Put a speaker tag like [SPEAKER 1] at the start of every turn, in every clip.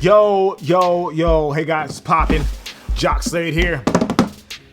[SPEAKER 1] Yo, hey guys, it's poppin'. Jacques Slade here,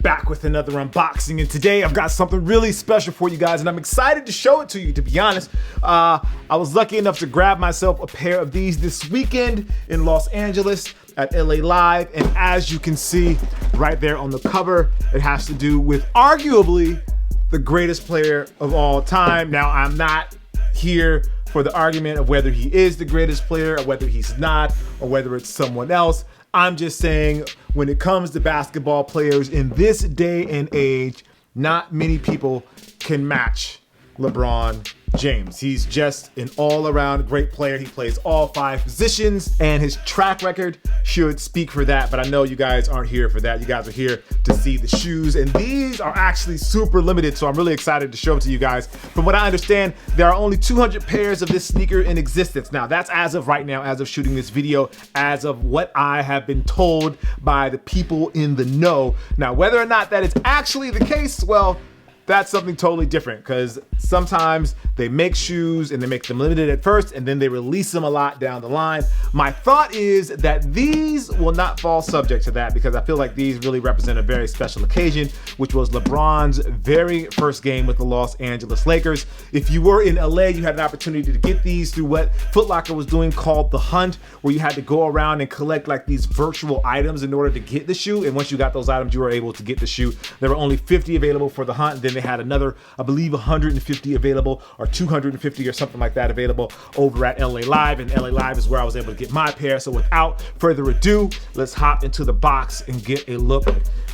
[SPEAKER 1] back with another unboxing, and today I've got something really special for you guys, and I'm excited to show it to you, to be honest. I was lucky enough to grab myself a pair of these this weekend in Los Angeles at LA Live, and as you can see right there on the cover, it has to do with arguably the greatest player of all time. Now, I'm not here for the argument of whether he is the greatest player or whether he's not, or whether it's someone else. I'm just saying, when it comes to basketball players in this day and age, not many people can match LeBron James. He's just an all-around great player. He plays all 5 positions, and his track record should speak for that. But I know you guys aren't here for that. You guys are here to see the shoes, and these are actually super limited, so I'm really excited to show it to you guys. From what I understand, there are only 200 pairs of this sneaker in existence. Now, that's as of right now, as of shooting this video, as of what I have been told by the people in the know. Now, whether or not that is actually the case, well, that's something totally different, because sometimes they make shoes and they make them limited at first and then they release them a lot down the line. My thought is that these will not fall subject to that, because I feel like these really represent a very special occasion, which was LeBron's very first game with the Los Angeles Lakers. If you were in LA, you had an opportunity to get these through what Foot Locker was doing called The Hunt, where you had to go around and collect like these virtual items in order to get the shoe. And once you got those items, you were able to get the shoe. There were only 50 available for The Hunt. Then they had another, I believe, 150 available, or 250 or something like that available over at LA Live, and LA Live is where I was able to get my pair. So without further ado, let's hop into the box and get a look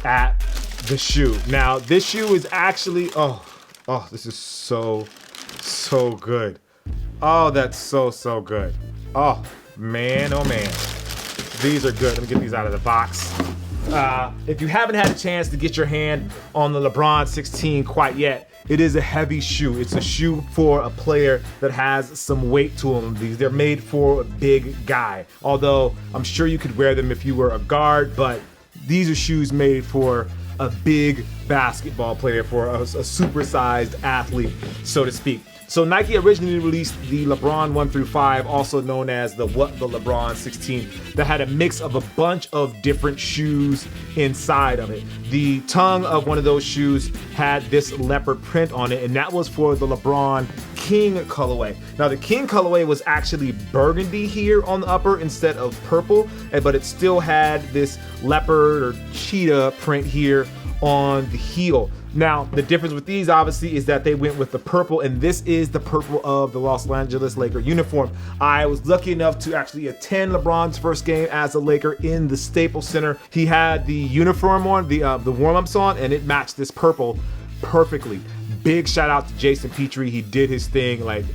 [SPEAKER 1] at the shoe. Now, this shoe is actually, oh, this is so good. Oh, that's so good. Oh man, these are good. Let me get these out of the box. If you haven't had a chance to get your hand on the LeBron 16 quite yet, it is a heavy shoe. It's a shoe for a player that has some weight to them. They're made for a big guy. Although I'm sure you could wear them if you were a guard, but these are shoes made for a big basketball player, for a supersized athlete, so to speak. So Nike originally released the LeBron 1 through 5, also known as the LeBron 16, that had a mix of a bunch of different shoes inside of it. The tongue of one of those shoes had this leopard print on it, and that was for the LeBron King colorway. Now, the King colorway was actually burgundy here on the upper instead of purple, but it still had this leopard or cheetah print here on the heel. Now, the difference with these, obviously, is that they went with the purple, and this is the purple of the Los Angeles Laker uniform. I was lucky enough to actually attend LeBron's first game as a Laker in the Staples Center. He had the uniform on, the warm-ups on, and it matched this purple perfectly. Big shout out to Jason Petrie. He did his thing, like,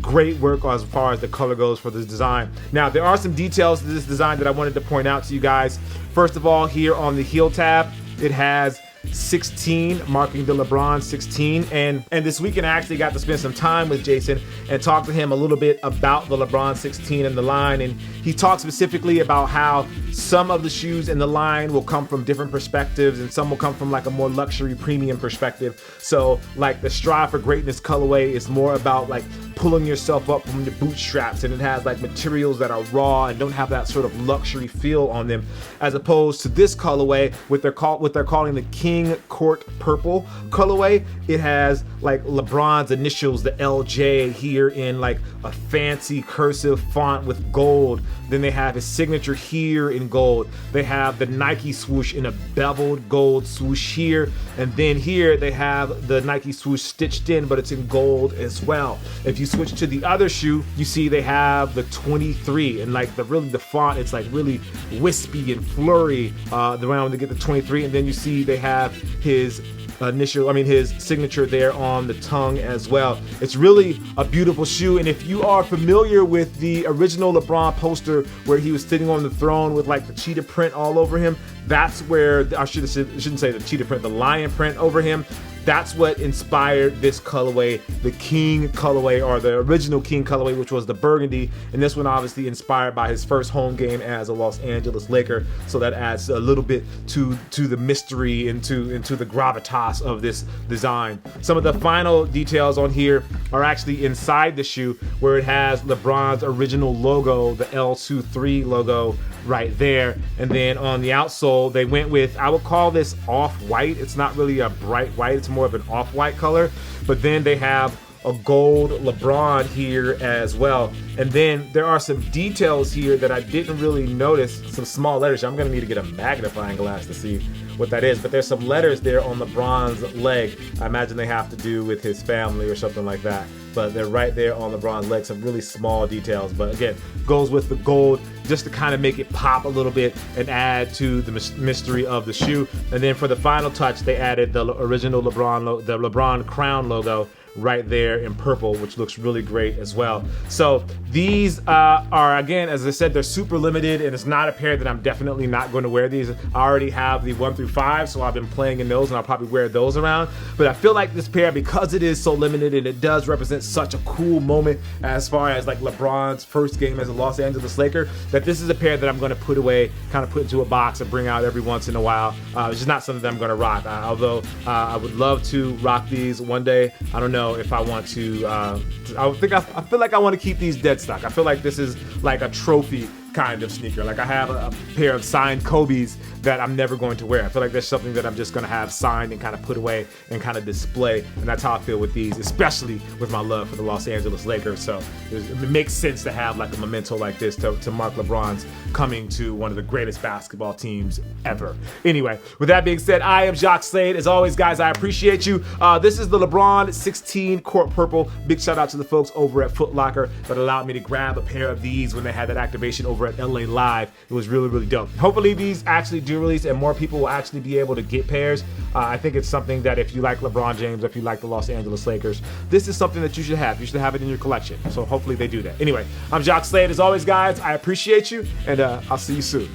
[SPEAKER 1] great work as far as the color goes for this design. Now, there are some details to this design that I wanted to point out to you guys. First of all, here on the heel tab, it has 16, marking the LeBron 16, and this weekend I actually got to spend some time with Jason and talk to him a little bit about the LeBron 16 and the line, and he talked specifically about how some of the shoes in the line will come from different perspectives, and some will come from like a more luxury premium perspective. So like the Strive for Greatness colorway is more about like pulling yourself up from the bootstraps, and it has like materials that are raw and don't have that sort of luxury feel on them, as opposed to this colorway, what they're calling the King Court Purple colorway. It has like LeBron's initials, the LJ, here in like a fancy cursive font with gold. Then they have his signature here in gold. They have the Nike swoosh in a beveled gold swoosh here, and then here they have the Nike swoosh stitched in, but it's in gold as well. If you switch to the other shoe, you see they have the 23, and like the font, it's like really wispy and flurry around to get the 23, and then you see they have his his signature there on the tongue as well. It's really a beautiful shoe, and if you are familiar with the original LeBron poster where he was sitting on the throne with like the cheetah print all over him, that's where, I shouldn't say the cheetah print, the lion print over him, that's what inspired this colorway, the King colorway, or the original King colorway, which was the burgundy. And this one obviously inspired by his first home game as a Los Angeles Laker. So that adds a little bit to the mystery and to the gravitas of this design. Some of the final details on here are actually inside the shoe, where it has LeBron's original logo, the L23 logo right there. And then on the outsole, they went with, I would call this off-white. It's not really a bright white, it's more of an off-white color. But then they have a gold LeBron here as well. And then there are some details here that I didn't really notice, some small letters. I'm gonna need to get a magnifying glass to see what that is, but there's some letters there on LeBron's leg. I imagine they have to do with his family or something like that, but they're right there on LeBron's leg, some really small details. But again, goes with the gold just to kind of make it pop a little bit and add to the mystery of the shoe. And then for the final touch, they added the original the LeBron crown logo right there in purple, which looks really great as well. So these are, again, as I said, they're super limited, and it's not a pair that I'm definitely not going to wear these. I already have the 1 through 5, so I've been playing in those, and I'll probably wear those around. But I feel like this pair, because it is so limited and it does represent such a cool moment as far as like LeBron's first game as a Los Angeles Laker, that this is a pair that I'm going to put away, kind of put into a box and bring out every once in a while. It's just not something that I'm going to rock. Although I would love to rock these one day. I don't know if I want to. I feel like I want to keep these dead stock. I feel like this is like a trophy kind of sneaker. Like I have a pair of signed Kobe's that I'm never going to wear. I feel like there's something that I'm just gonna have signed and kind of put away and kind of display. And that's how I feel with these, especially with my love for the Los Angeles Lakers. So it makes sense to have like a memento like this to mark LeBron's coming to one of the greatest basketball teams ever. Anyway, with that being said, I am Jacques Slade. As always, guys, I appreciate you. This is the LeBron 16 Court Purple. Big shout out to the folks over at Foot Locker that allowed me to grab a pair of these when they had that activation over at LA Live. It was really, really dope. Hopefully these actually do release and more people will actually be able to get pairs. I think it's something that if you like LeBron James, if you like the Los Angeles Lakers, this is something that you should have. You should have it in your collection. So hopefully they do that. Anyway, I'm Jacques Slade. As always, guys, I appreciate you, and I'll see you soon.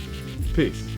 [SPEAKER 1] Peace.